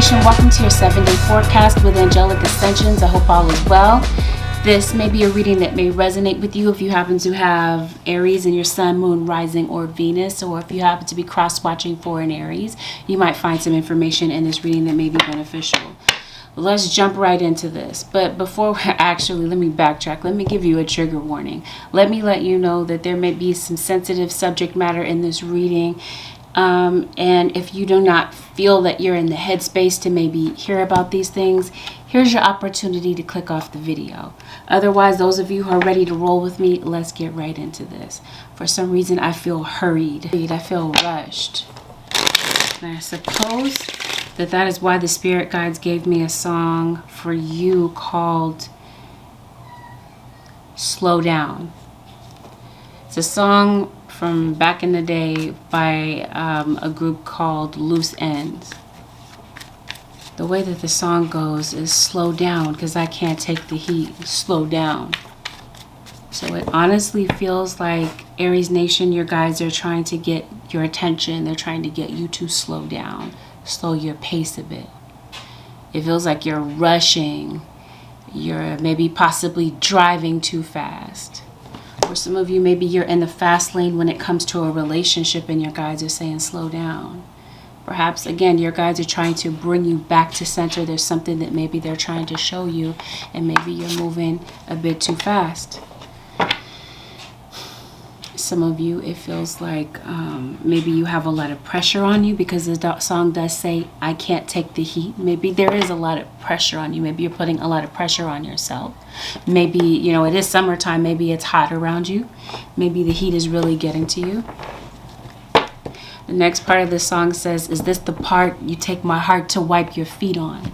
Nation, welcome to your 7-day forecast with Angelic Ascensions. I hope all is well. This may be a reading that may resonate with you if you happen to have Aries in your sun, moon, rising, or Venus, or if you happen to be cross-watching for an Aries. You might find some information in this reading that may be beneficial. Let's jump right into this. But before actually, let me backtrack. Let me give you a trigger warning. Let me let you know that there may be some sensitive subject matter in this reading. And if you do not feel that you're in the headspace to maybe hear about these things, here's your opportunity to click off the video. Otherwise, those of you who are ready to roll with me, let's get right into this. For some reason, I feel hurried. I feel rushed. And I suppose that is why the spirit guides gave me a song for you called Slow Down. It's a song from back in the day by a group called Loose Ends. The way that the song goes is slow down because I can't take the heat. Slow down. So it honestly feels like Aries Nation, your guides are trying to get your attention. They're trying to get you to slow down. Slow your pace a bit. It feels like you're rushing. You're maybe possibly driving too fast. For some of you, maybe you're in the fast lane when it comes to a relationship and your guides are saying slow down. Perhaps, again, your guides are trying to bring you back to center. There's something that maybe they're trying to show you and maybe you're moving a bit too fast. Some of you, it feels like maybe you have a lot of pressure on you because the song does say, I can't take the heat. Maybe there is a lot of pressure on you. Maybe you're putting a lot of pressure on yourself. Maybe, it is summertime. Maybe it's hot around you. Maybe the heat is really getting to you. The next part of the song says, is this the part you take my heart to wipe your feet on?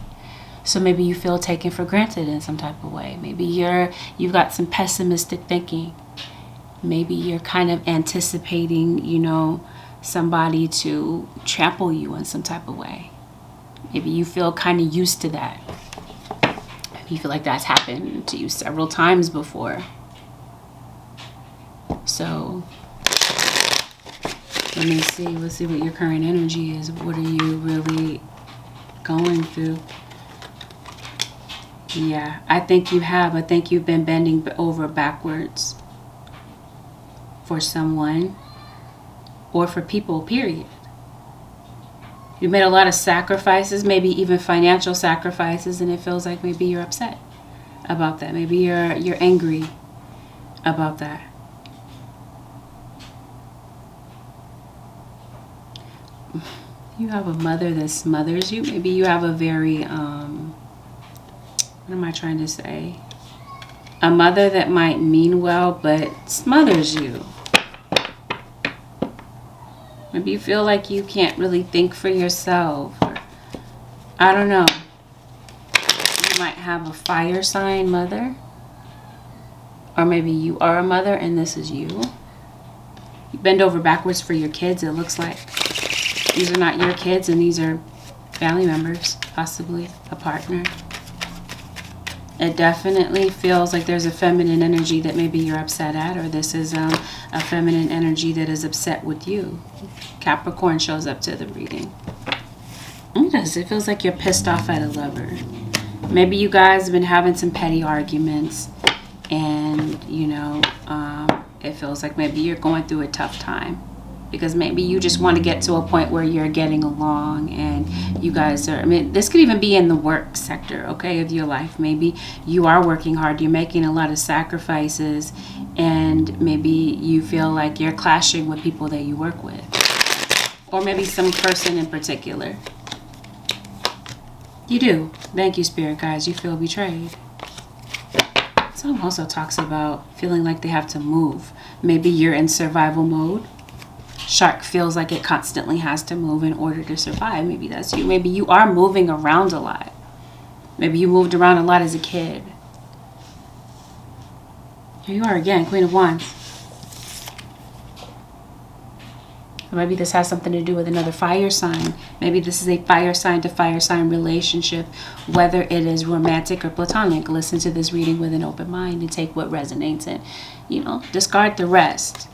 So maybe you feel taken for granted in some type of way. Maybe you've got some pessimistic thinking. Maybe you're kind of anticipating, somebody to trample you in some type of way. Maybe you feel kind of used to that. Maybe you feel like that's happened to you several times before. So let's see what your current energy is. What are you really going through? Yeah, I think you have. I think you've been bending over backwards for someone or for people, period. You made a lot of sacrifices, maybe even financial sacrifices, and it feels like maybe you're upset about that. Maybe you're angry about that. You have a mother that smothers you. Maybe you have a very, what am I trying to say? A mother that might mean well, but smothers you. Maybe you feel like you can't really think for yourself. I don't know. You might have a fire sign mother. Or maybe you are a mother and this is you. You bend over backwards for your kids, it looks like. These are not your kids and these are family members, possibly a partner. It definitely feels like there's a feminine energy that maybe you're upset at, or this is a feminine energy that is upset with you. Capricorn shows up to the reading. It does. It feels like you're pissed off at a lover. Maybe you guys have been having some petty arguments and, it feels like maybe you're going through a tough time. Because maybe you just want to get to a point where you're getting along and you guys are, this could even be in the work sector, okay, of your life. Maybe you are working hard, you're making a lot of sacrifices, and maybe you feel like you're clashing with people that you work with. Or maybe some person in particular. You do. Thank you, spirit guides. You feel betrayed. The song also talks about feeling like they have to move. Maybe you're in survival mode. Shark feels like it constantly has to move in order to survive. Maybe that's you. Maybe you are moving around a lot. Maybe you moved around a lot as a kid. Here you are again, Queen of Wands. Or maybe this has something to do with another fire sign. Maybe this is a fire sign to fire sign relationship, whether it is romantic or platonic. Listen to this reading with an open mind and take what resonates and, discard the rest.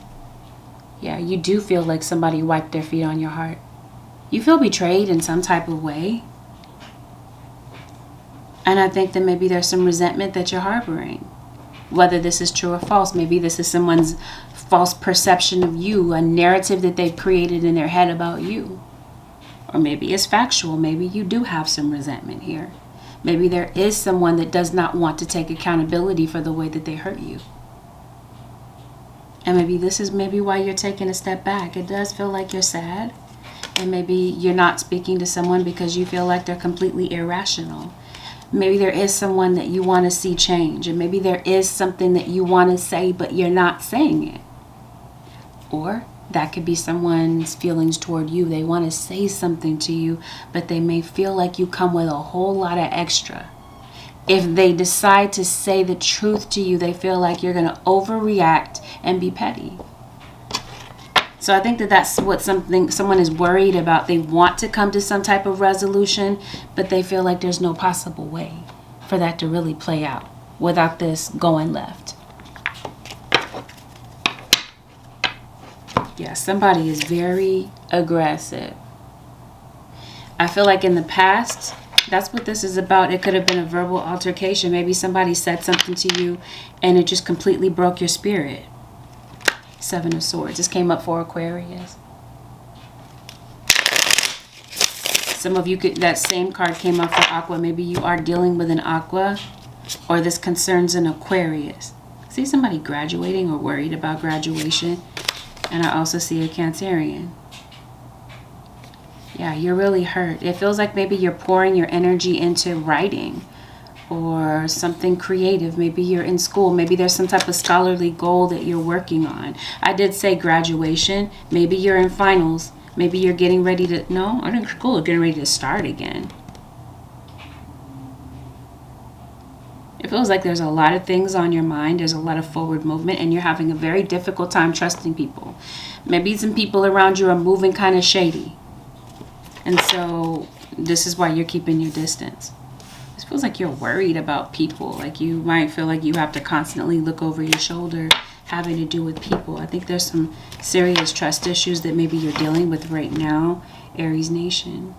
Yeah, you do feel like somebody wiped their feet on your heart. You feel betrayed in some type of way. And I think that maybe there's some resentment that you're harboring. Whether this is true or false, maybe this is someone's false perception of you, a narrative that they've created in their head about you. Or maybe it's factual. Maybe you do have some resentment here. Maybe there is someone that does not want to take accountability for the way that they hurt you. And maybe this is maybe why you're taking a step back. It does feel like you're sad. And maybe you're not speaking to someone because you feel like they're completely irrational. Maybe there is someone that you want to see change. And maybe there is something that you want to say, but you're not saying it. Or that could be someone's feelings toward you. They want to say something to you, but they may feel like you come with a whole lot of extra. If they decide to say the truth to you, they feel like you're going to overreact and be petty. So I think that that's what someone is worried about. They want to come to some type of resolution, but they feel like there's no possible way for that to really play out without this going left. Yeah, somebody is very aggressive. I feel like in the past, that's what this is about. It could have been a verbal altercation. Maybe somebody said something to you and it just completely broke your spirit. 7 of Swords. This came up for Aquarius. Some of you could, that same card came up for Aqua. Maybe you are dealing with an Aqua, or this concerns an Aquarius. See somebody graduating or worried about graduation. And I also see a Cancerian. Yeah, you're really hurt. It feels like maybe you're pouring your energy into writing or something creative. Maybe you're in school. Maybe there's some type of scholarly goal that you're working on. I did say graduation. Maybe you're in finals. Maybe you're getting ready to... No, I'm in school. Getting ready to start again. It feels like there's a lot of things on your mind. There's a lot of forward movement, and you're having a very difficult time trusting people. Maybe some people around you are moving kind of shady. And so this is why you're keeping your distance. This feels like you're worried about people. Like you might feel like you have to constantly look over your shoulder having to do with people. I think there's some serious trust issues that maybe you're dealing with right now, Aries Nation.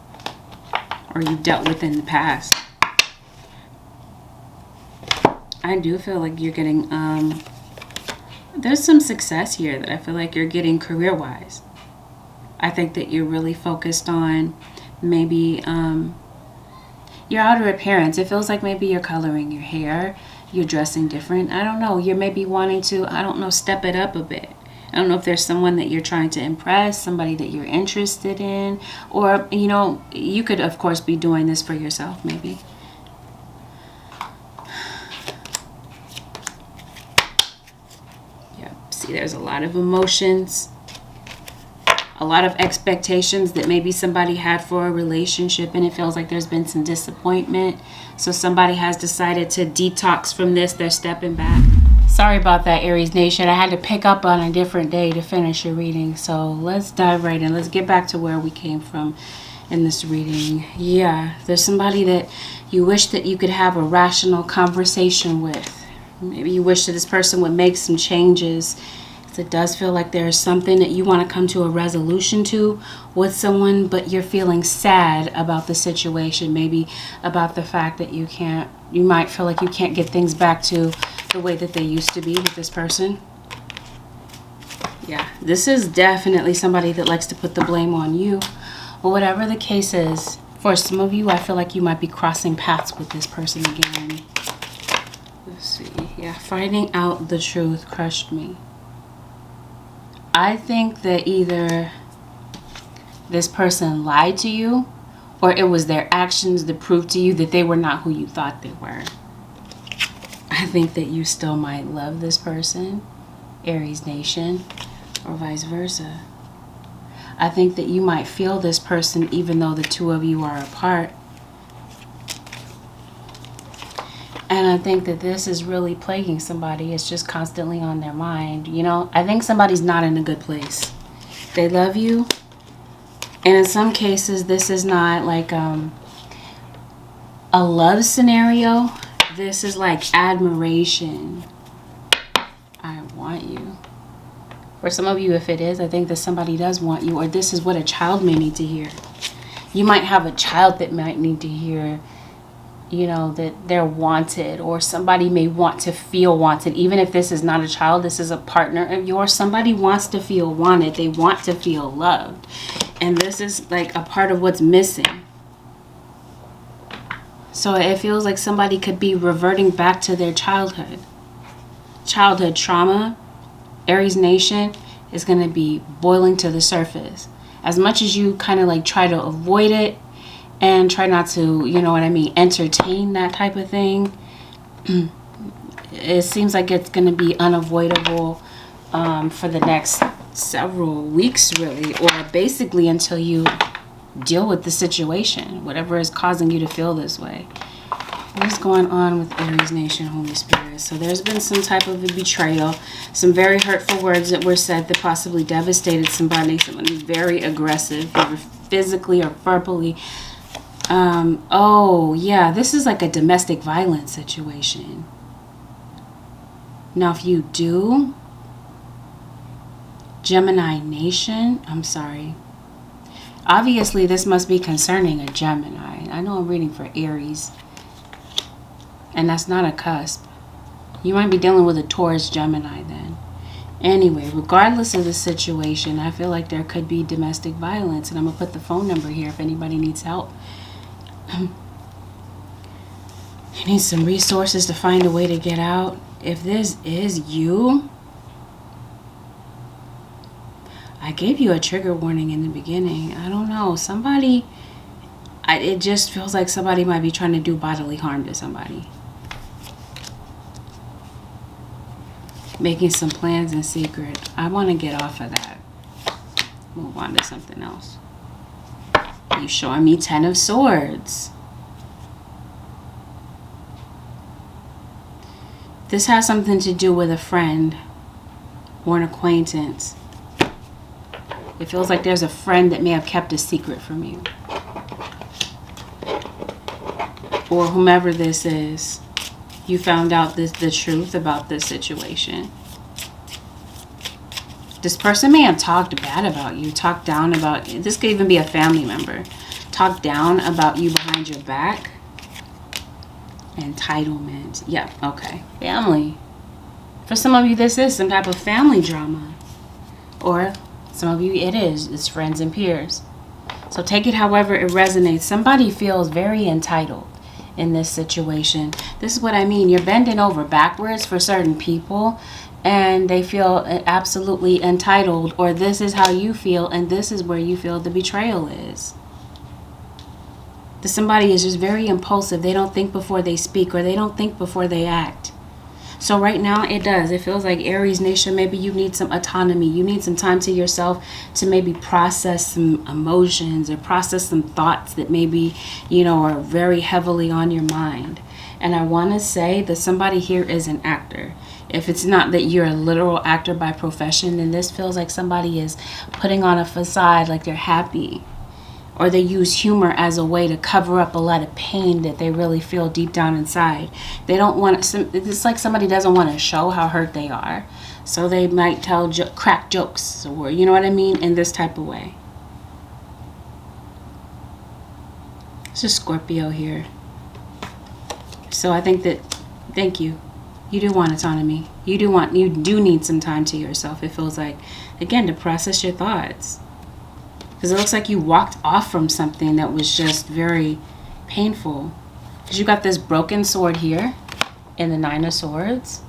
Or you've dealt with in the past. I do feel like you're getting, there's some success here that I feel like you're getting career-wise. I think that you're really focused on maybe your outer appearance. It feels like maybe you're coloring your hair, you're dressing different. I don't know. You're maybe wanting to, I don't know, step it up a bit. I don't know if there's someone that you're trying to impress, somebody that you're interested in, or, you know, you could, of course, be doing this for yourself, maybe. See, there's a lot of emotions, a lot of expectations that maybe somebody had for a relationship, and it feels like there's been some disappointment. So somebody has decided to detox from this. They're stepping back. Sorry about that, Aries Nation. I had to pick up on a different day to finish your reading. So let's dive right in. Let's get back to where we came from in this reading. Yeah, there's somebody that you wish that you could have a rational conversation with. Maybe you wish that this person would make some changes. It does feel like there's something that you want to come to a resolution to with someone, but you're feeling sad about the situation. Maybe about the fact that you might feel like you can't get things back to the way that they used to be with this person. Yeah, this is definitely somebody that likes to put the blame on you. Well, whatever the case is, for some of you, I feel like you might be crossing paths with this person again. Let's see. Yeah, finding out the truth crushed me. I think that either this person lied to you, or it was their actions that proved to you that they were not who you thought they were. I think that you still might love this person, Aries Nation, or vice versa. I think that you might feel this person even though the two of you are apart. And I think that this is really plaguing somebody. It's just constantly on their mind. You know, I think somebody's not in a good place. They love you. And in some cases, this is not like a love scenario. This is like admiration. I want you. For some of you, if it is, I think that somebody does want you. Or this is what a child may need to hear. You might have a child that might need to hear you know, that they're wanted, or somebody may want to feel wanted. Even if this is not a child, this is a partner of yours. Somebody wants to feel wanted. They want to feel loved. And this is like a part of what's missing. So it feels like somebody could be reverting back to their childhood. Childhood trauma, Aries Nation, is going to be boiling to the surface. As much as you kind of like try to avoid it and try not to, you know what I mean, entertain that type of thing, it seems like it's going to be unavoidable for the next several weeks, really, or basically until you deal with the situation, whatever is causing you to feel this way. What's going on with Aries Nation, Holy Spirit? So there's been some type of a betrayal, some very hurtful words that were said that possibly devastated somebody very aggressive, either physically or verbally. Oh, yeah, this is like a domestic violence situation. Now, if you do, Gemini Nation, I'm sorry. Obviously, this must be concerning a Gemini. I know I'm reading for Aries. And that's not a cusp. You might be dealing with a Taurus Gemini then. Anyway, regardless of the situation, I feel like there could be domestic violence. And I'm going to put the phone number here if anybody needs help. You need some resources to find a way to get out. If this is you, I gave you a trigger warning in the beginning. I don't know. Somebody, it just feels like somebody might be trying to do bodily harm to somebody. Making some plans in secret. I want to get off of that. Move on to something else. You showing me 10 of Swords. This has something to do with a friend or an acquaintance. It feels like there's a friend that may have kept a secret from you. Or whomever this is. You found out the truth about this situation. This person may have talked bad about you, talked down about, this could even be a family member, talked down about you behind your back. Entitlement. Yep, okay. Family. For some of you, this is some type of family drama. Or some of you, it's friends and peers. So take it however it resonates. Somebody feels very entitled in this situation. This is what I mean. You're bending over backwards for certain people and they feel absolutely entitled, or this is how you feel and this is where you feel the betrayal is. That somebody is just very impulsive. They don't think before they speak, or they don't think before they act. So right now it does. It feels like Aries Nation, maybe you need some autonomy. You need some time to yourself to maybe process some emotions or process some thoughts that maybe, you know, are very heavily on your mind. And I want to say that somebody here is an actor. If it's not that you're a literal actor by profession, then this feels like somebody is putting on a facade, like they're happy. Or they use humor as a way to cover up a lot of pain that they really feel deep down inside. They don't want to, it's like somebody doesn't want to show how hurt they are. So they might tell crack jokes, or you know what I mean, in this type of way. It's a Scorpio here. So I think that, thank you. You do want autonomy. You do need some time to yourself. It feels like, again, to process your thoughts. Because it looks like you walked off from something that was just very painful. Because you got this broken sword here in the 9 of Swords.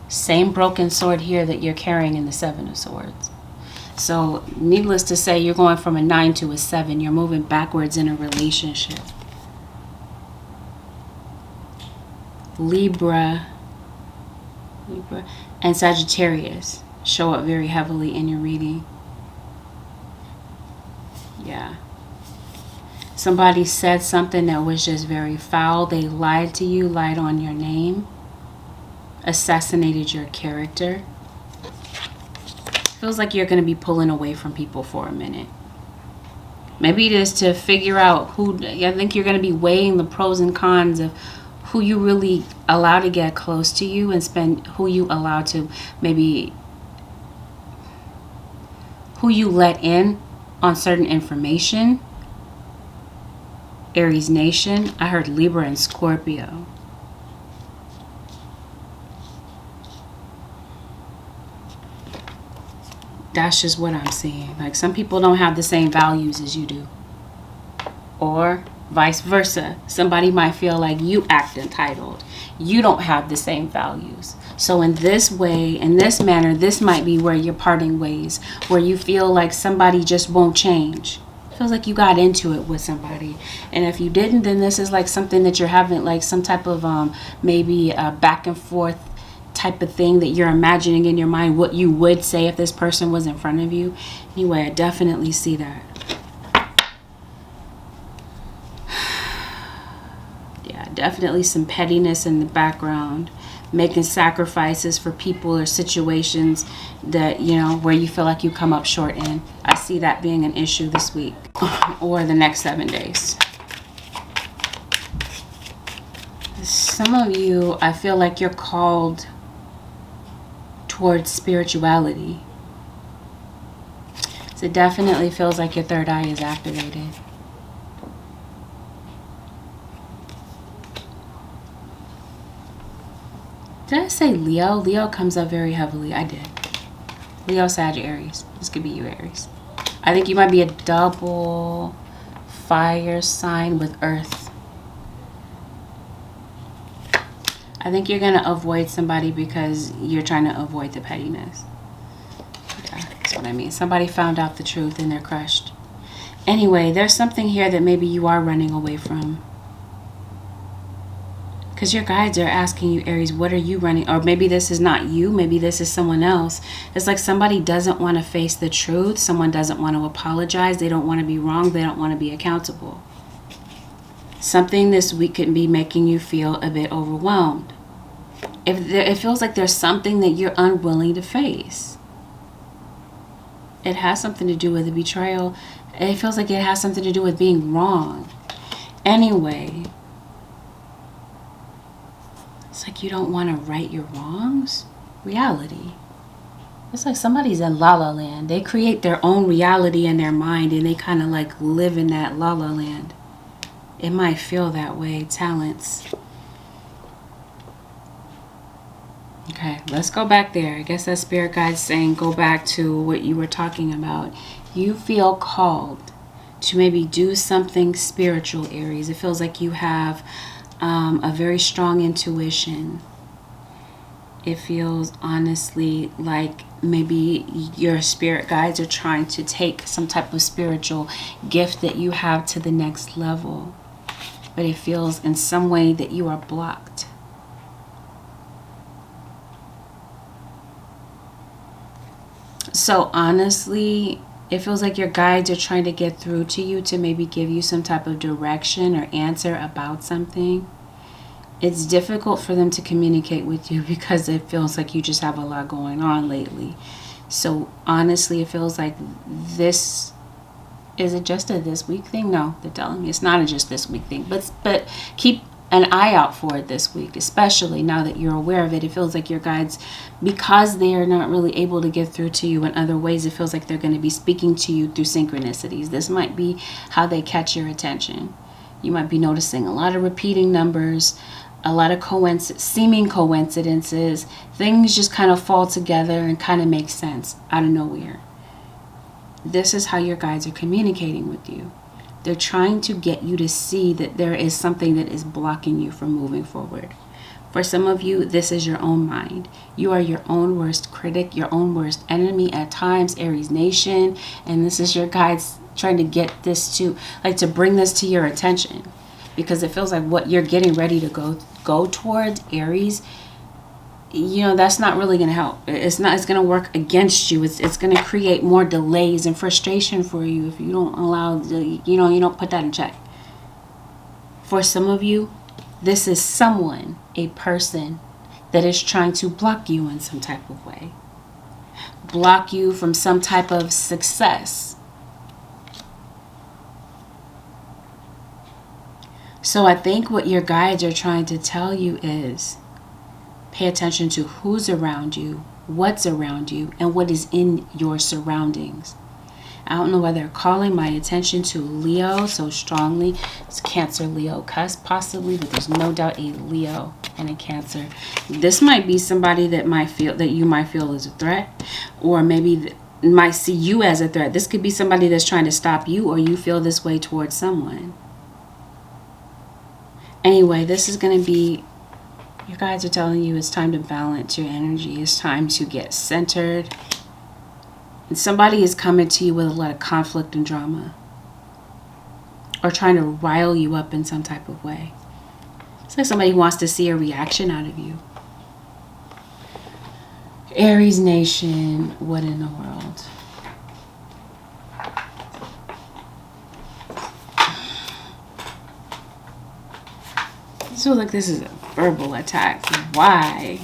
Same broken sword here that you're carrying in the 7 of Swords. So needless to say, you're going from a 9 to a 7. You're moving backwards in a relationship. Libra and Sagittarius show up very heavily in your reading. Yeah. Somebody said something that was just very foul. They lied to you, lied on your name, assassinated your character. Feels like you're going to be pulling away from people for a minute. Maybe it is to figure out who, I think you're going to be weighing the pros and cons of who you really allow to get close to you and who you allow to maybe, who you let in on certain information. Aries Nation. I heard Libra and Scorpio. That's just what I'm seeing. Like, some people don't have the same values as you do. Or vice versa. Somebody might feel like you act entitled. You don't have the same values. So in this way, in this manner, this might be where you're parting ways. Where you feel like somebody just won't change. It feels like you got into it with somebody. And if you didn't, then this is like something that you're having, like some type of maybe a back and forth type of thing that you're imagining in your mind what you would say if this person was in front of you. Anyway, I definitely see that. Yeah, definitely some pettiness in the background, making sacrifices for people or situations that, you know, where you feel like you come up short in. I see that being an issue this week or the next 7 days. Some of you, I feel like you're called towards spirituality. So it definitely feels like your third eye is activated. Did I say Leo? Leo comes up very heavily. I did. Leo, Sag, Aries. This could be you, Aries. I think you might be a double fire sign with Earth. I think you're going to avoid somebody because you're trying to avoid the pettiness. Yeah, that's what I mean. Somebody found out the truth and they're crushed. Anyway, there's something here that maybe you are running away from. Because your guides are asking you, Aries, what are you running? Or maybe this is not you. Maybe this is someone else. It's like somebody doesn't want to face the truth. Someone doesn't want to apologize. They don't want to be wrong. They don't want to be accountable. Something this week could be making you feel a bit overwhelmed. It feels like there's something that you're unwilling to face. It has something to do with a betrayal. It feels like it has something to do with being wrong. Anyway, it's like you don't want to right your wrongs. Reality. It's like somebody's in La La Land. They create their own reality in their mind and they kind of like live in that La La Land. It might feel that way. Talents. Okay, let's go back there. I guess that spirit guide's saying go back to what you were talking about. You feel called to maybe do something spiritual, Aries. It feels like you have a very strong intuition. It feels honestly like maybe your spirit guides are trying to take some type of spiritual gift that you have to the next level. But it feels in some way that you are blocked. So honestly, it feels like your guides are trying to get through to you to maybe give you some type of direction or answer about something. It's difficult for them to communicate with you because it feels like you just have a lot going on lately. So honestly, it feels like this... Is it just a this week thing? No, they're telling me it's not a just this week thing. But keep an eye out for it this week, especially now that you're aware of it. It feels like your guides, because they are not really able to get through to you in other ways, it feels like they're going to be speaking to you through synchronicities. This might be how they catch your attention. You might be noticing a lot of repeating numbers, a lot of seeming coincidences. Things just kind of fall together and kind of make sense out of nowhere. This is how your guides are communicating with you. They're trying to get you to see that there is something that is blocking you from moving forward. For some of you, this is your own mind. You are your own worst critic, your own worst enemy at times, Aries Nation. And this is your guides trying to get this to bring this to your attention. Because it feels like what you're getting ready to go towards, Aries, you know, that's not really going to help. It's going to work against you. It's going to create more delays and frustration for you if you don't allow, you don't put that in check. For some of you, this is someone, a person that is trying to block you in some type of way. Block you from some type of success. So I think what your guides are trying to tell you is pay attention to who's around you, what's around you, and what is in your surroundings. I don't know why they're calling my attention to Leo so strongly. It's Cancer, Leo, cusp possibly, but there's no doubt a Leo and a Cancer. This might be somebody that you might feel is a threat, or maybe might see you as a threat. This could be somebody that's trying to stop you, or you feel this way towards someone. Anyway, this is going to be, your guides are telling you it's time to balance your energy. It's time to get centered. And somebody is coming to you with a lot of conflict and drama, or trying to rile you up in some type of way. It's like somebody wants to see a reaction out of you. Aries Nation, what in the world? I feel like this is a verbal attack. Why?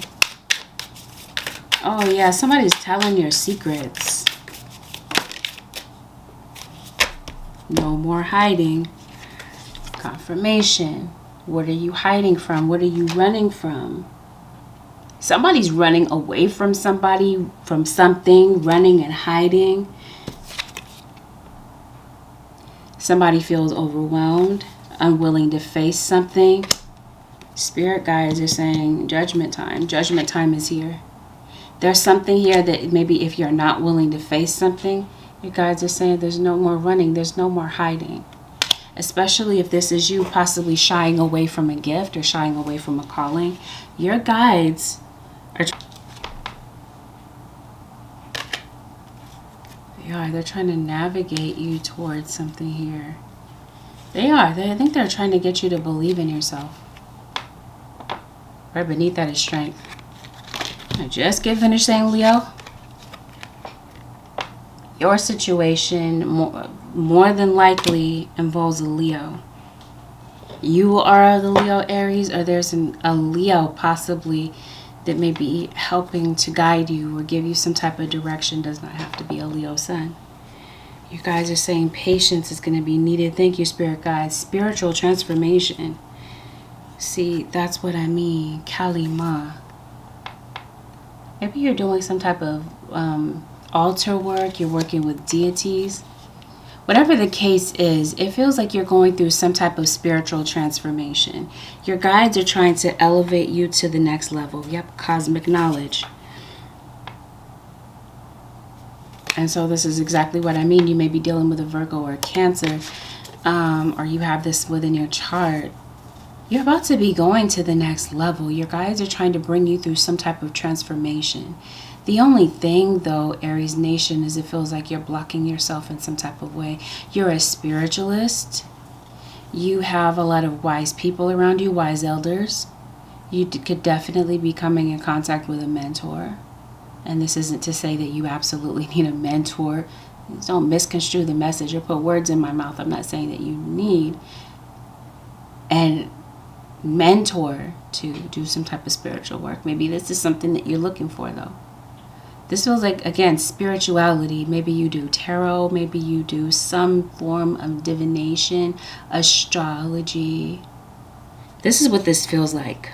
Oh yeah, somebody's telling your secrets. No more hiding. Confirmation. What are you hiding from? What are you running from? Somebody's running away from somebody, from something, running and hiding. Somebody feels overwhelmed, unwilling to face something. Spirit guides are saying judgment time. Judgment time is here. There's something here that maybe if you're not willing to face something, your guides are saying there's no more running, there's no more hiding. Especially if this is you possibly shying away from a gift or shying away from a calling. Your guides are... They're trying to navigate you towards something here. I think they're trying to get you to believe in yourself. Right beneath that is strength. I just get finished saying, Leo, your situation more than likely involves a Leo. You are the Leo Aries, or there's a Leo possibly that may be helping to guide you or give you some type of direction. Does not have to be a Leo sun. You guys are saying patience is going to be needed. Thank you, Spirit Guides. Spiritual transformation. See, that's what I mean. Kali Ma. Maybe you're doing some type of altar work. You're working with deities. Whatever the case is, it feels like you're going through some type of spiritual transformation. Your guides are trying to elevate you to the next level. Yep, cosmic knowledge. And so this is exactly what I mean. You may be dealing with a Virgo or a Cancer, or you have this within your chart. You're about to be going to the next level. Your guides are trying to bring you through some type of transformation. The only thing, though, Aries Nation, is it feels like you're blocking yourself in some type of way. You're a spiritualist. You have a lot of wise people around you, wise elders. You could definitely be coming in contact with a mentor. And this isn't to say that you absolutely need a mentor. Don't misconstrue the message or put words in my mouth. I'm not saying that you need an mentor to do some type of spiritual work. Maybe this is something that you're looking for, though. This feels like, again, spirituality. Maybe you do tarot. Maybe you do some form of divination, astrology. This is what this feels like,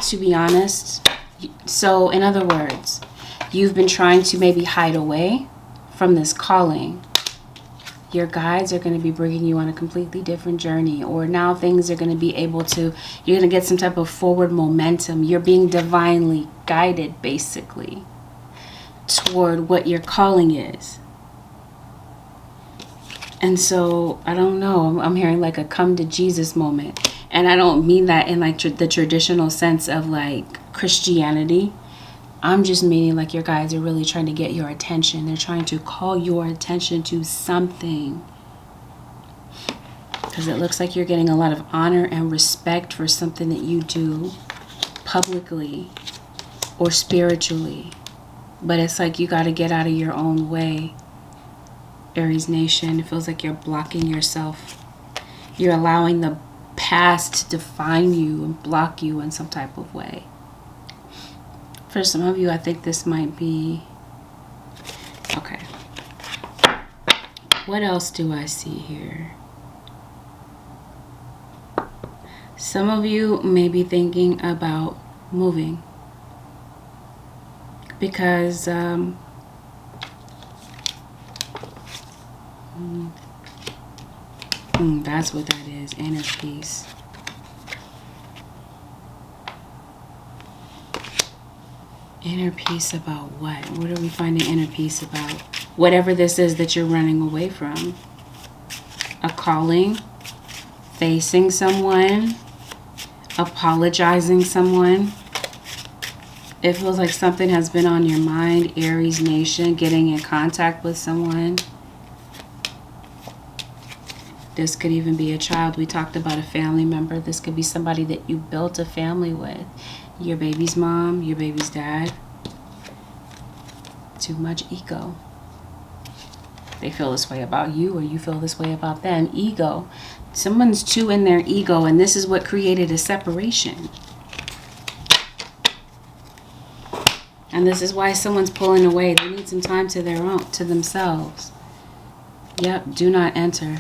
to be honest. So, in other words, you've been trying to maybe hide away from this calling. Your guides are going to be bringing you on a completely different journey, or now things are going to be able to, you're going to get some type of forward momentum. You're being divinely guided, basically, toward what your calling is. And so, I don't know, I'm hearing like a come to Jesus moment. And I don't mean that in like the traditional sense of like Christianity. I'm just meaning like your guides are really trying to get your attention. They're trying to call your attention to something. Because it looks like you're getting a lot of honor and respect for something that you do publicly or spiritually. But it's like you got to get out of your own way, Aries Nation. It feels like you're blocking yourself. You're allowing the past to define you and block you in some type of way. For some of you, I think this might be... Okay. What else do I see here? Some of you may be thinking about moving. Because That's what that is. Inner peace. Inner peace about what? What are we finding inner peace about? Whatever this is that you're running away from. A calling. Facing someone. Apologizing someone. It feels like something has been on your mind. Aries nation. Getting in contact with someone. This could even be a child. We talked about a family member. This could be somebody that you built a family with. Your baby's mom, your baby's dad. Too much ego. They feel this way about you, or you feel this way about them. Ego. Someone's too in their ego, and this is what created a separation. And this is why someone's pulling away. They need some time to their own, to themselves. Yep, do not enter.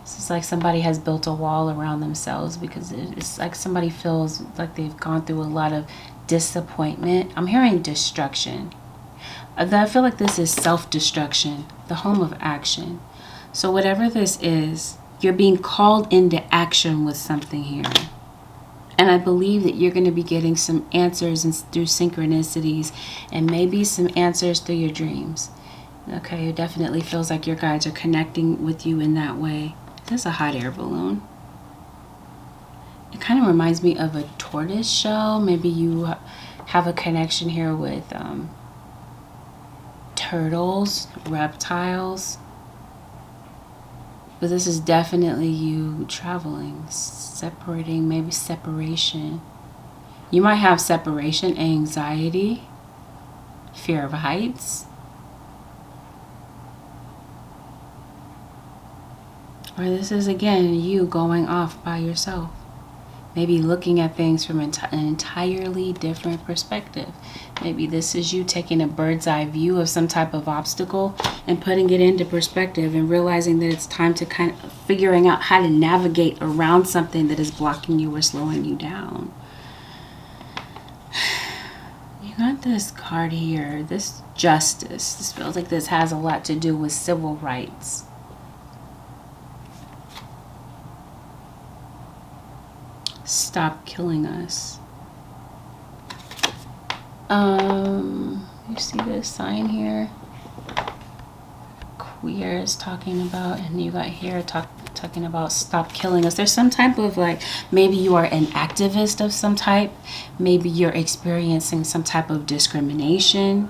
It's like somebody has built a wall around themselves because it's like somebody feels like they've gone through a lot of disappointment. I'm hearing destruction. I feel like this is self-destruction, the home of action. So whatever this is, you're being called into action with something here. And I believe that you're going to be getting some answers through synchronicities and maybe some answers through your dreams. Okay, it definitely feels like your guides are connecting with you in that way. This is a hot air balloon. It kind of reminds me of a tortoise shell. Maybe you have a connection here with turtles, reptiles. But this is definitely you traveling, separating, maybe separation. You might have separation anxiety, fear of heights. Or this is, again, you going off by yourself. Maybe looking at things from an entirely different perspective. Maybe this is you taking a bird's eye view of some type of obstacle and putting it into perspective and realizing that it's time to kind of figuring out how to navigate around something that is blocking you or slowing you down. You got this card here, this justice. This feels like this has a lot to do with civil rights. Stop killing us. You see this sign here? Queer is talking about, and you got here talking about stop killing us. There's some type of like, maybe you are an activist of some type. Maybe you're experiencing some type of discrimination.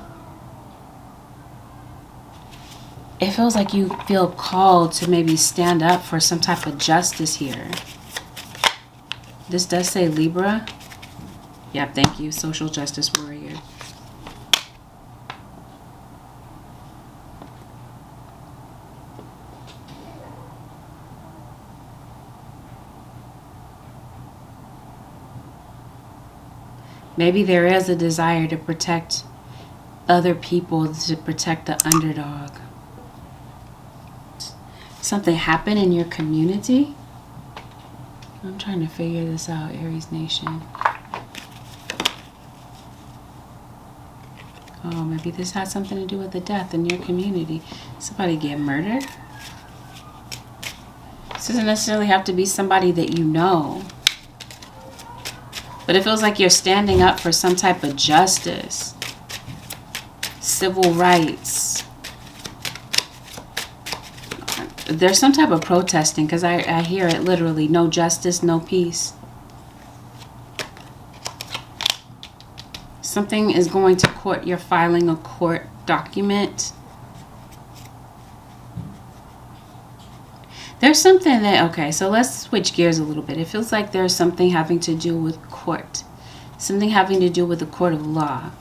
It feels like you feel called to maybe stand up for some type of justice here. This does say Libra. Yep, thank you. Social justice warrior. Maybe there is a desire to protect other people, to protect the underdog. Something happened in your community? I'm trying to figure this out, Aries Nation. Oh, maybe this has something to do with the death in your community. Somebody get murdered? This doesn't necessarily have to be somebody that you know. But it feels like you're standing up for some type of justice. Civil rights. There's some type of protesting because I hear it literally. No justice, no peace. Something is going to court. You're filing a court document. There's something that, okay, so let's switch gears a little bit. It feels like there's something having to do with court. Something having to do with the court of law.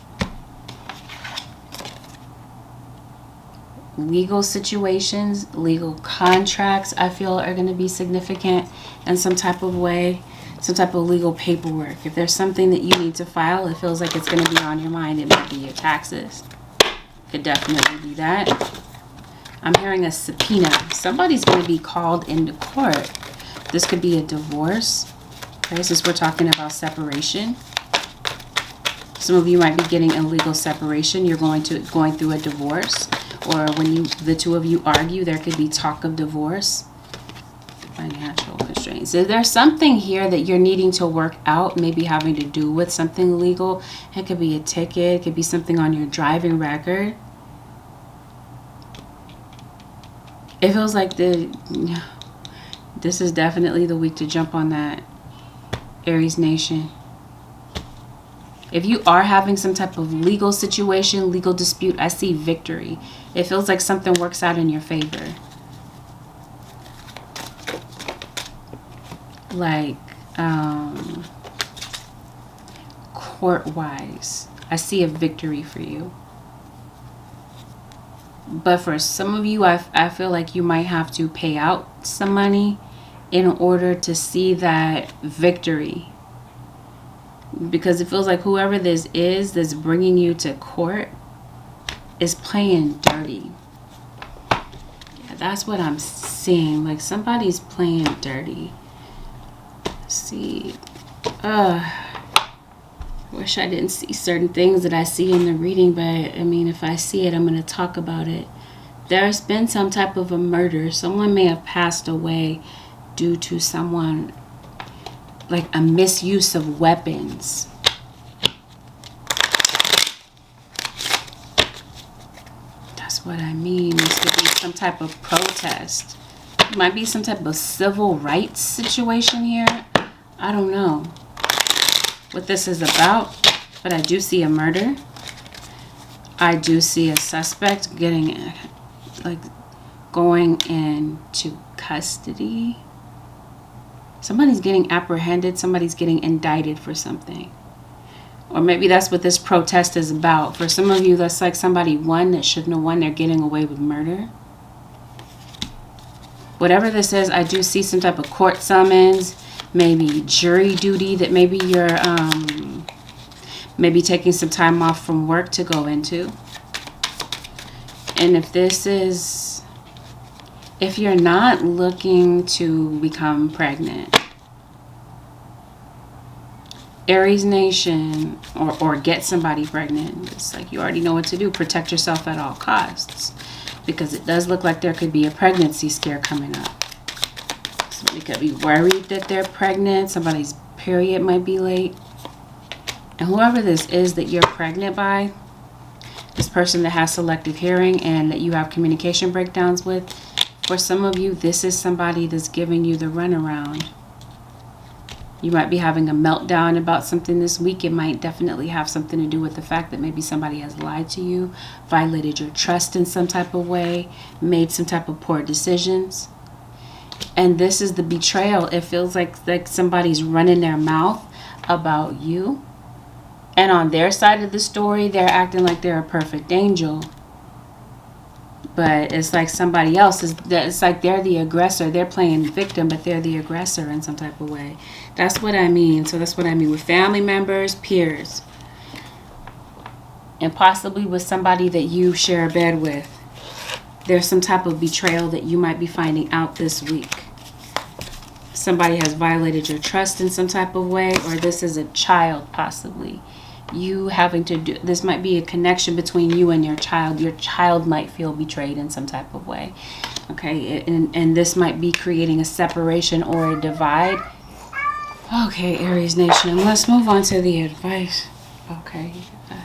Legal situations, legal contracts, I feel are going to be significant in some type of way. Some type of legal paperwork. If there's something that you need to file, it feels like it's going to be on your mind. It might be your taxes. Could definitely be that. I'm hearing a subpoena. Somebody's going to be called into court. This could be a divorce. Okay, since we're talking about separation. Some of you might be getting a legal separation. You're going through a divorce. or when the two of you argue, there could be talk of divorce. Financial constraints. So there's something here that you're needing to work out, maybe having to do with something legal. It could be a ticket. It could be something on your driving record. It feels like this is definitely the week to jump on that, Aries Nation. If you are having some type of legal situation, legal dispute, I see victory. It feels like something works out in your favor. Like court-wise, I see a victory for you. But for some of you, I feel like you might have to pay out some money in order to see that victory. Because it feels like whoever this is that's bringing you to court is playing dirty. Yeah, that's what I'm seeing. Like somebody's playing dirty. Let's see. Wish I didn't see certain things that I see in the reading, but I mean, if I see it, I'm going to talk about it. There's been some type of a murder. Someone may have passed away due to someone, like a misuse of weapons. That's what I mean. This could be some type of protest. It might be some type of civil rights situation here. I don't know what this is about, but I do see a murder. I do see a suspect getting, like, going into custody. Somebody's getting apprehended. Somebody's getting indicted for something. Or maybe that's what this protest is about. For some of you, that's like somebody won that shouldn't have won. They're getting away with murder. Whatever this is, I do see some type of court summons. Maybe jury duty that maybe you're maybe taking some time off from work to go into. And if you're not looking to become pregnant, Aries Nation, or get somebody pregnant, it's like you already know what to do. Protect yourself at all costs, because it does look like there could be a pregnancy scare coming up. Somebody could be worried that they're pregnant. Somebody's period might be late. And whoever this is that you're pregnant by, this person that has selective hearing and that you have communication breakdowns with, for some of you, this is somebody that's giving you the runaround. You might be having a meltdown about something this week. It might definitely have something to do with the fact that maybe somebody has lied to you, violated your trust in some type of way, made some type of poor decisions. And this is the betrayal. It feels like somebody's running their mouth about you. And on their side of the story, they're acting like they're a perfect angel. But it's like somebody else it's like they're the aggressor. They're playing victim, but they're the aggressor in some type of way. That's what I mean. So that's what I mean with family members, peers, and possibly with somebody that you share a bed with. There's some type of betrayal that you might be finding out this week. Somebody has violated your trust in some type of way, or this is a child possibly. You having to do, this might be a connection between you and your child. Your child might feel betrayed in some type of way. Okay, and this might be creating a separation or a divide. Okay, Aries Nation, let's move on to the advice. Okay,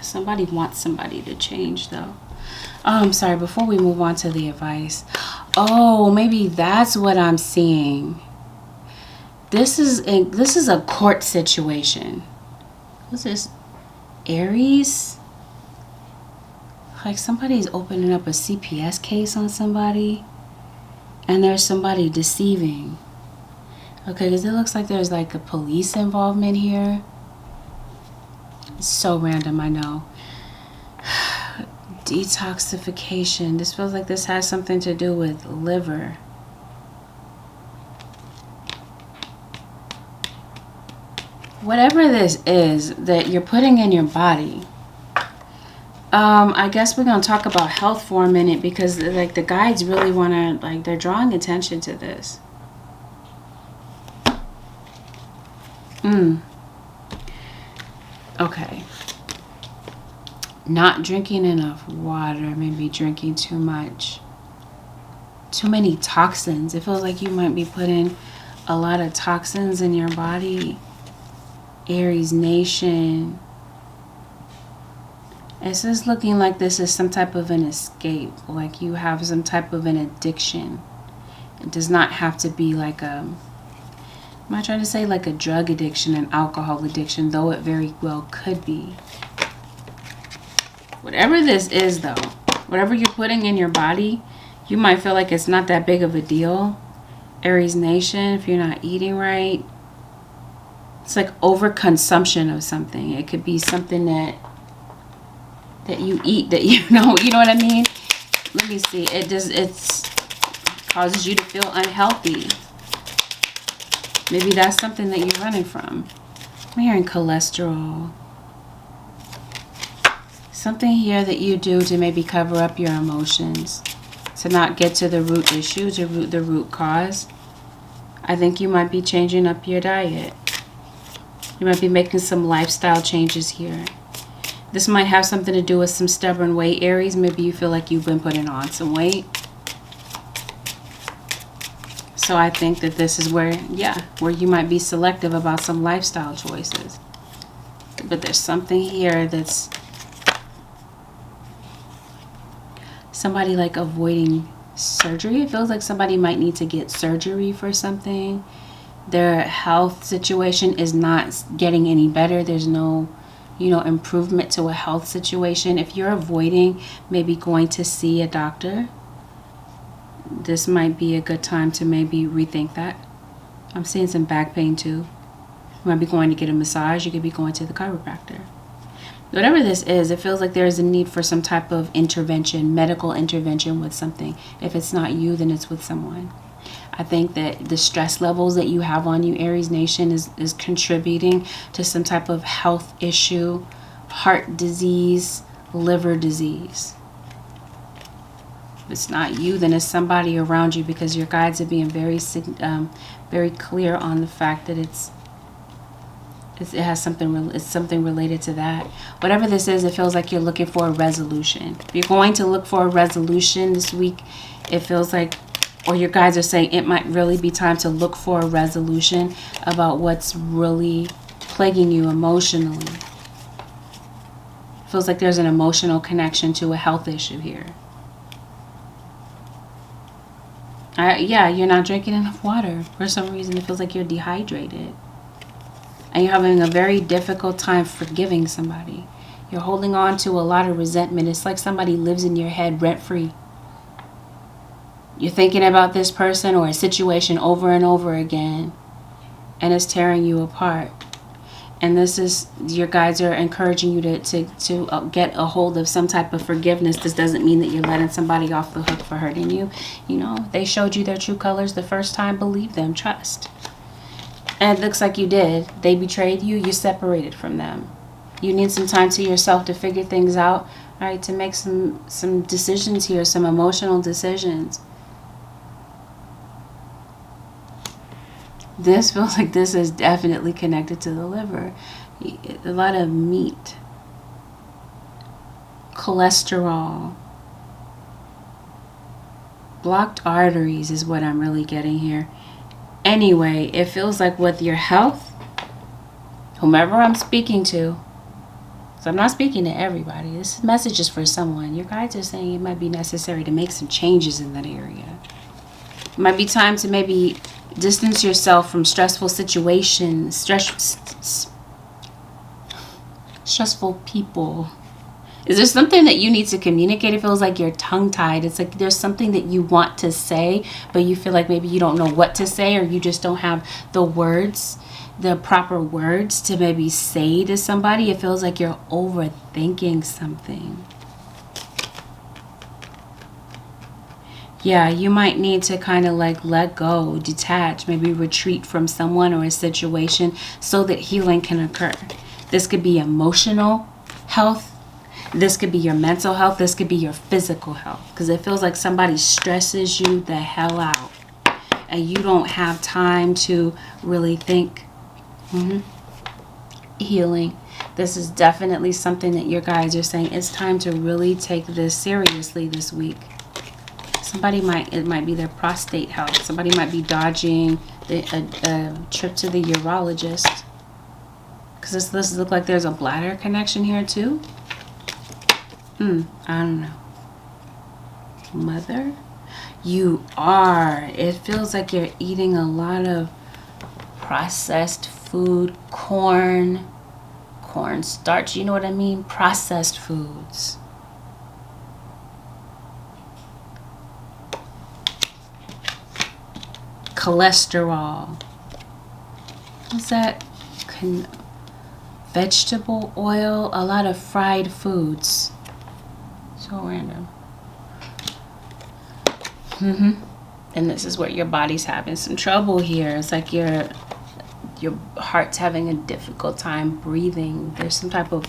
somebody wants somebody to change though. I'm sorry, before we move on to the advice. Oh, maybe that's what I'm seeing. This is a court situation. What's this? Aries? Like somebody's opening up a CPS case on somebody, and there's somebody deceiving. Okay, because it looks like there's like a police involvement here. It's so random, I know. Detoxification. This feels like this has something to do with liver. Whatever this is that you're putting in your body, I guess we're going to talk about health for a minute, because like the guides really want to, like, they're drawing attention to this. Okay. not drinking enough water, maybe drinking too much. Too many toxins. It feels like you might be putting a lot of toxins in your body. Aries nation. It's just looking like this is some type of an escape. Like you have some type of an addiction. It does not have to be like a... Am I trying to say like a drug addiction, an alcohol addiction, though it very well could be. Whatever this is though, whatever you're putting in your body, you might feel like it's not that big of a deal. Aries nation, if you're not eating right. It's like overconsumption of something. It could be something that you eat that you know what I mean? Let me see. It's causes you to feel unhealthy. Maybe that's something that you're running from. I'm hearing cholesterol. Something here that you do to maybe cover up your emotions. To not get to the root issue, to the root cause. I think you might be changing up your diet. You might be making some lifestyle changes here. This might have something to do with some stubborn weight, Aries. Maybe you feel like you've been putting on some weight. So I think that this is where, where you might be selective about some lifestyle choices. But there's something here that's somebody like avoiding surgery. It feels like somebody might need to get surgery for something. Their health situation is not getting any better. There's no, improvement to a health situation. If you're avoiding maybe going to see a doctor, this might be a good time to maybe rethink that. I'm seeing some back pain too. You might be going to get a massage. You could be going to the chiropractor. Whatever this is, it feels like there is a need for some type of intervention, medical intervention with something. If it's not you, then it's with someone. I think that the stress levels that you have on you, Aries nation, is contributing to some type of health issue, heart disease, liver disease. If it's not you, then it's somebody around you, because your guides are being very clear on the fact that it's something related to that. Whatever this is, it feels like you're looking for a resolution. If you're going to look for a resolution this week, it feels like, or your guides are saying, it might really be time to look for a resolution about what's really plaguing you emotionally. It feels like there's an emotional connection to a health issue here. You're not drinking enough water. For some reason, it feels like you're dehydrated. And you're having a very difficult time forgiving somebody. You're holding on to a lot of resentment. It's like somebody lives in your head rent-free. You're thinking about this person or a situation over and over again, and it's tearing you apart. And this is, your guides are encouraging you to get a hold of some type of forgiveness. This doesn't mean that you're letting somebody off the hook for hurting you. They showed you their true colors the first time. Believe them. Trust. And it looks like you did. They betrayed you. You separated from them. You need some time to yourself to figure things out. All right, to make some decisions here, some emotional decisions. This feels like this is definitely connected to the liver. A lot of meat. Cholesterol. Blocked arteries is what I'm really getting here. Anyway, it feels like with your health, whomever I'm speaking to, so I'm not speaking to everybody. This message is for someone. Your guides are saying it might be necessary to make some changes in that area. It might be time to maybe distance yourself from stressful situations, stressful people. Is there something that you need to communicate? It feels like you're tongue-tied. It's like there's something that you want to say, but you feel like maybe you don't know what to say, or you just don't have the words, the proper words to maybe say to somebody. It feels like you're overthinking something. Yeah, you might need to kind of like let go, detach, maybe retreat from someone or a situation so that healing can occur. This could be emotional health. This could be your mental health. This could be your physical health. Because it feels like somebody stresses you the hell out. And you don't have time to really think. Healing. This is definitely something that your guides are saying it's time to really take this seriously this week. It might be their prostate health. Somebody might be dodging a trip to the urologist. Because this looks like there's a bladder connection here too. I don't know. Mother? You are. It feels like you're eating a lot of processed food, corn starch, you know what I mean? Processed foods. Cholesterol. What's that? Vegetable oil, a lot of fried foods. So random. And this is where your body's having some trouble here. It's like your heart's having a difficult time breathing. There's some type of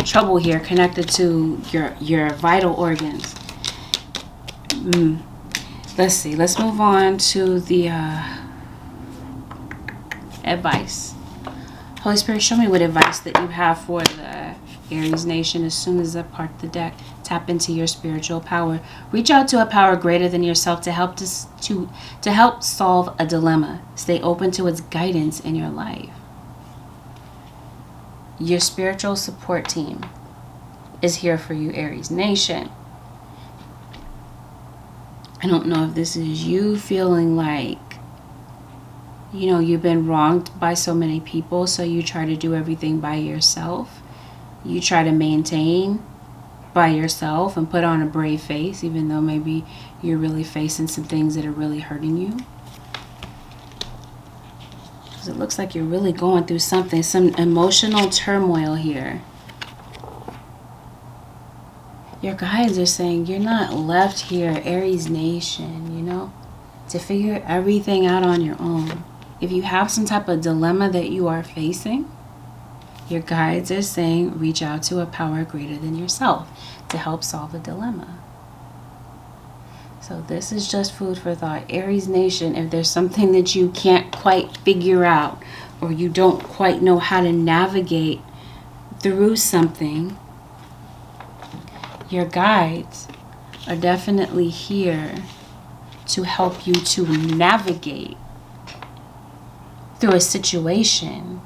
trouble here connected to your vital organs. Let's see. Let's move on to the advice. Holy Spirit, show me what advice that you have for the Aries nation. As soon as I part the deck, tap into your spiritual power. Reach out to a power greater than yourself to help to help solve a dilemma. Stay open to its guidance in your life. Your spiritual support team is here for you, Aries nation. I don't know if this is you feeling like, you know, you've been wronged by so many people, so you try to do everything by yourself. You try to maintain by yourself and put on a brave face, even though maybe you're really facing some things that are really hurting you. Because it looks like you're really going through something, some emotional turmoil here. Your guides are saying you're not left here, Aries nation, you know, to figure everything out on your own. If you have some type of dilemma that you are facing, your guides are saying reach out to a power greater than yourself to help solve a dilemma. So this is just food for thought. Aries nation, if there's something that you can't quite figure out or you don't quite know how to navigate through something, your guides are definitely here to help you to navigate through a situation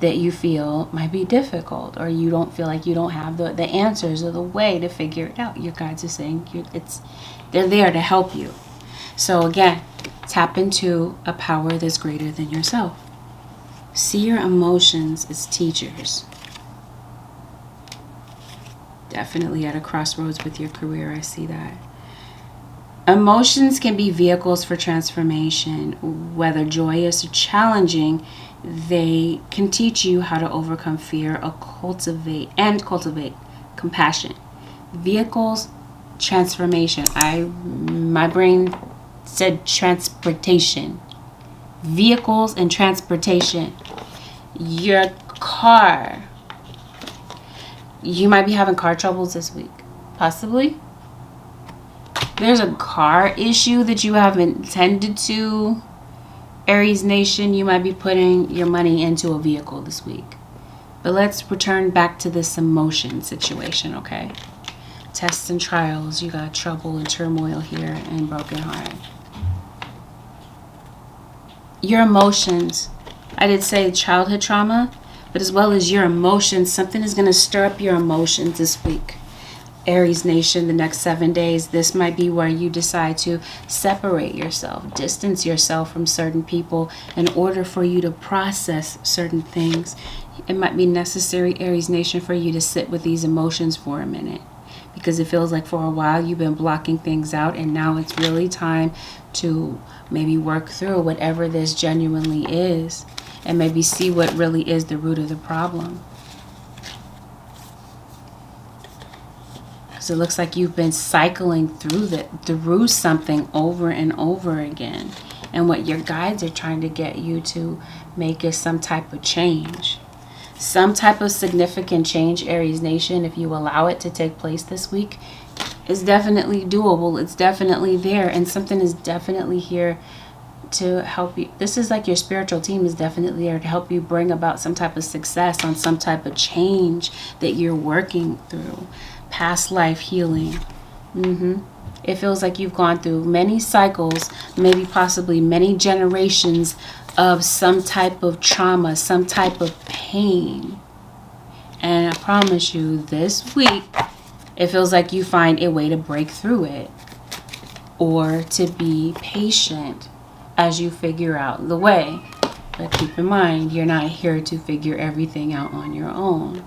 that you feel might be difficult, or you don't feel like you don't have the answers or the way to figure it out. Your guides are saying they're there to help you. So again, tap into a power that's greater than yourself. See your emotions as teachers. Definitely at a crossroads with your career, I see that. Emotions can be vehicles for transformation. Whether joyous or challenging, they can teach you how to overcome fear or cultivate compassion. Vehicles, transformation. My brain said transportation. Vehicles and transportation. Your car. You might be having car troubles this week. Possibly. There's a car issue that you haven't tended to. Aries nation, you might be putting your money into a vehicle this week. But let's return back to this emotion situation, okay? Tests and trials. You got trouble and turmoil here and broken heart. Your emotions. I did say childhood trauma, but as well as your emotions, something is going to stir up your emotions this week. Aries nation, the next 7 days, this might be where you decide to separate yourself, distance yourself from certain people in order for you to process certain things. It might be necessary, Aries nation, for you to sit with these emotions for a minute, because it feels like for a while you've been blocking things out, and now it's really time to maybe work through whatever this genuinely is and maybe see what really is the root of the problem. It looks like you've been cycling through something over and over again. And what your guides are trying to get you to make is some type of change. Some type of significant change, Aries nation, if you allow it to take place this week, is definitely doable. It's definitely there. And something is definitely here to help you. This is like your spiritual team is definitely there to help you bring about some type of success on some type of change that you're working through. Past life healing. It feels like you've gone through many cycles, maybe possibly many generations of some type of trauma, some type of pain. And I promise you, this week, it feels like you find a way to break through it, or to be patient as you figure out the way. But keep in mind, you're not here to figure everything out on your own.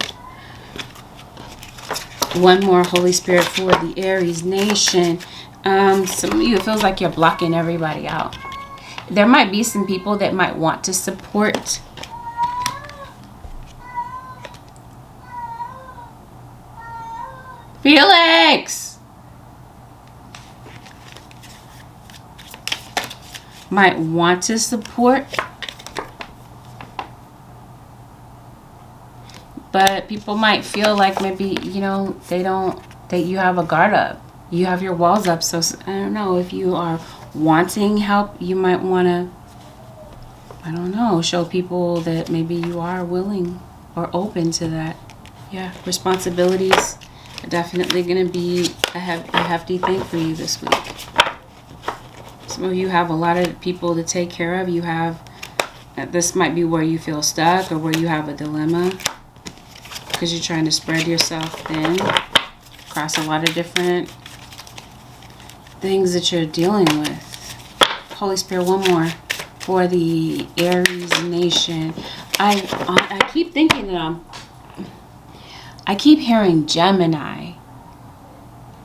One more, Holy Spirit, for the Aries nation. Some of you, it feels like you're blocking everybody out. There might be some people that might want to support. Felix! Might want to support. But people might feel like maybe, you know, that you have a guard up. You have your walls up. So I don't know, if you are wanting help, you might want to, I don't know, show people that maybe you are willing or open to that. Yeah, responsibilities are definitely going to be a hefty thing for you this week. Some of you have a lot of people to take care of. You have, this might be where you feel stuck or where you have a dilemma, because you're trying to spread yourself thin across a lot of different things that you're dealing with. Holy Spirit, one more for the Aries nation. I keep thinking that I keep hearing Gemini.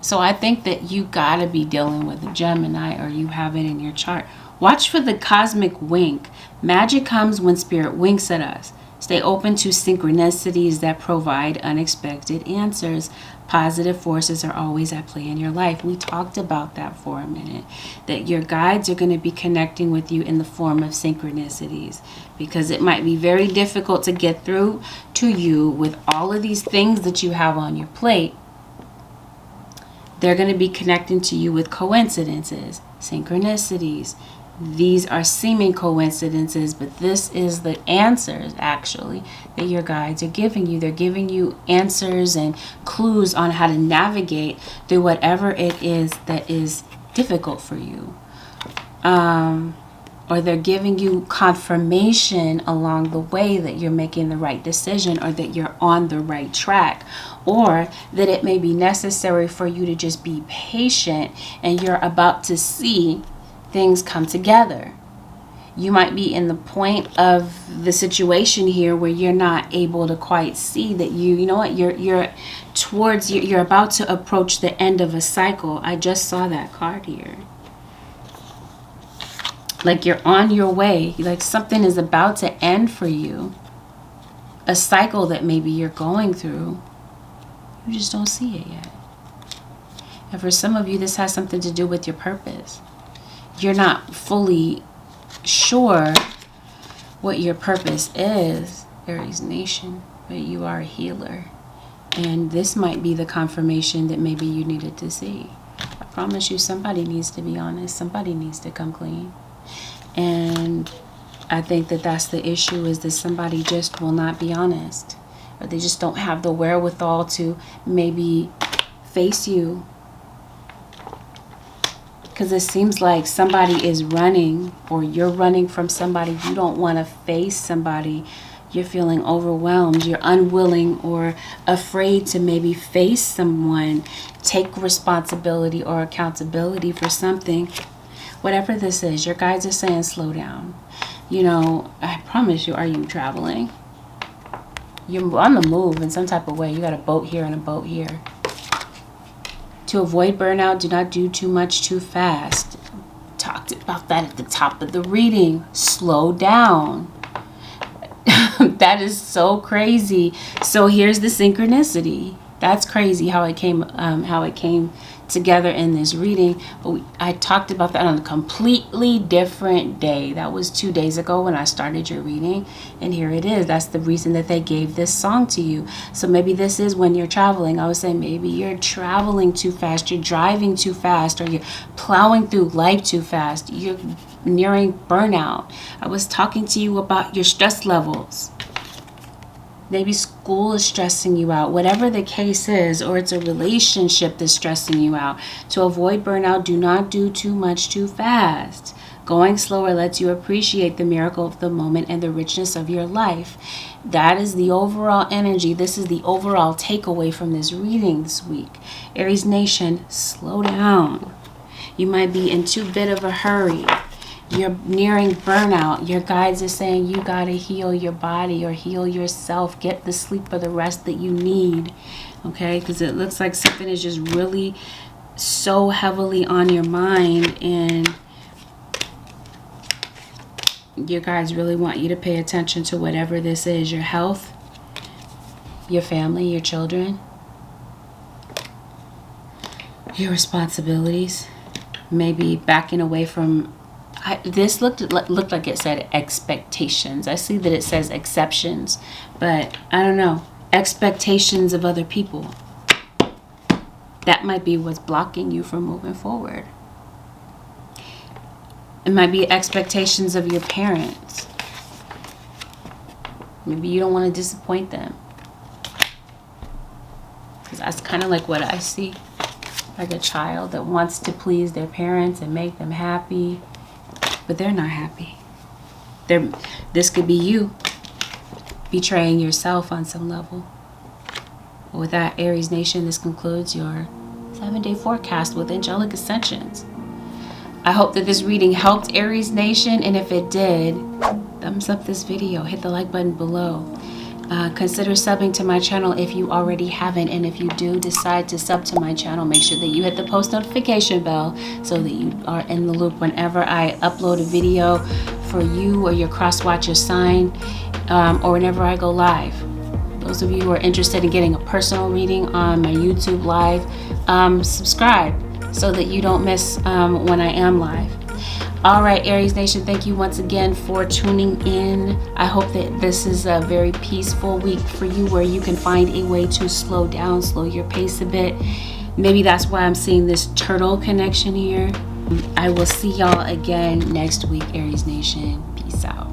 So I think that you gotta be dealing with a Gemini, or you have it in your chart. Watch for the cosmic wink. Magic comes when spirit winks at us. Stay open to synchronicities that provide unexpected answers. Positive forces are always at play in your life. We talked about that for a minute, that your guides are going to be connecting with you in the form of synchronicities, because it might be very difficult to get through to you with all of these things that you have on your plate. They're going to be connecting to you with coincidences, synchronicities. These are seeming coincidences, but this is the answers, actually, that your guides are giving you. They're giving you answers and clues on how to navigate through whatever it is that is difficult for you. Or they're giving you confirmation along the way that you're making the right decision, or that you're on the right track, or that it may be necessary for you to just be patient and you're about to see things come together. You might be in the point of the situation here where you're not able to quite see that you know what, you're about to approach the end of a cycle. I just saw that card here. Like you're on your way, like something is about to end for you. A cycle that maybe you're going through. You just don't see it yet. And for some of you, this has something to do with your purpose. You're not fully sure what your purpose is, Aries nation, but you are a healer. And this might be the confirmation that maybe you needed to see. I promise you, somebody needs to be honest. Somebody needs to come clean. And I think that that's the issue, is that somebody just will not be honest. Or they just don't have the wherewithal to maybe face you. Because it seems like somebody is running, or you're running from somebody. You don't want to face somebody. You're feeling overwhelmed. You're unwilling or afraid to maybe face someone, take responsibility or accountability for something. Whatever this is, your guides are saying slow down. You know, I promise you, are you traveling? You're on the move in some type of way. You got a boat here and a boat here. To avoid burnout, do not do too much too fast. Talked about that at the top of the reading. Slow down. That is so crazy. So here's the synchronicity. That's crazy how it came together in this reading. But I talked about that on a completely different day. That was 2 days ago when I started your reading, and here it is. That's the reason that they gave this song to you. So maybe this is when you're traveling. I would say maybe you're traveling too fast, you're driving too fast, or you're plowing through life too fast. You're nearing burnout. I was talking to you about your stress levels. Maybe school is stressing you out, whatever the case is, or it's a relationship that's stressing you out. To avoid burnout, do not do too much too fast. Going slower lets you appreciate the miracle of the moment and the richness of your life. That is the overall energy. This is the overall takeaway from this reading this week. Aries Nation, slow down. You might be in too bit of a hurry. You're nearing burnout. Your guides are saying you got to heal your body or heal yourself. Get the sleep or the rest that you need. Okay? Because it looks like something is just really so heavily on your mind, and your guides really want you to pay attention to whatever this is. Your health, your family, your children, your responsibilities. Maybe backing away from... this looked like it said expectations. I see that it says exceptions, but I don't know. Expectations of other people. That might be what's blocking you from moving forward. It might be expectations of your parents. Maybe you don't want to disappoint them. Because that's kind of like what I see. Like a child that wants to please their parents and make them happy, but they're not happy. This could be you betraying yourself on some level. With that, Aries Nation, this concludes your 7-day forecast with Angelic Ascensions. I hope that this reading helped, Aries Nation, and if it did, thumbs up this video, hit the like button below. Consider subbing to my channel if you already haven't, and if you do decide to sub to my channel, make sure that you hit the post notification bell so that you are in the loop whenever I upload a video for you or your cross watcher sign, or whenever I go live. Those of you who are interested in getting a personal reading on my YouTube live, subscribe so that you don't miss when I am live. All right, Aries Nation, thank you once again for tuning in. I hope that this is a very peaceful week for you, where you can find a way to slow down, slow your pace a bit. Maybe that's why I'm seeing this turtle connection here. I will see y'all again next week, Aries Nation. Peace out.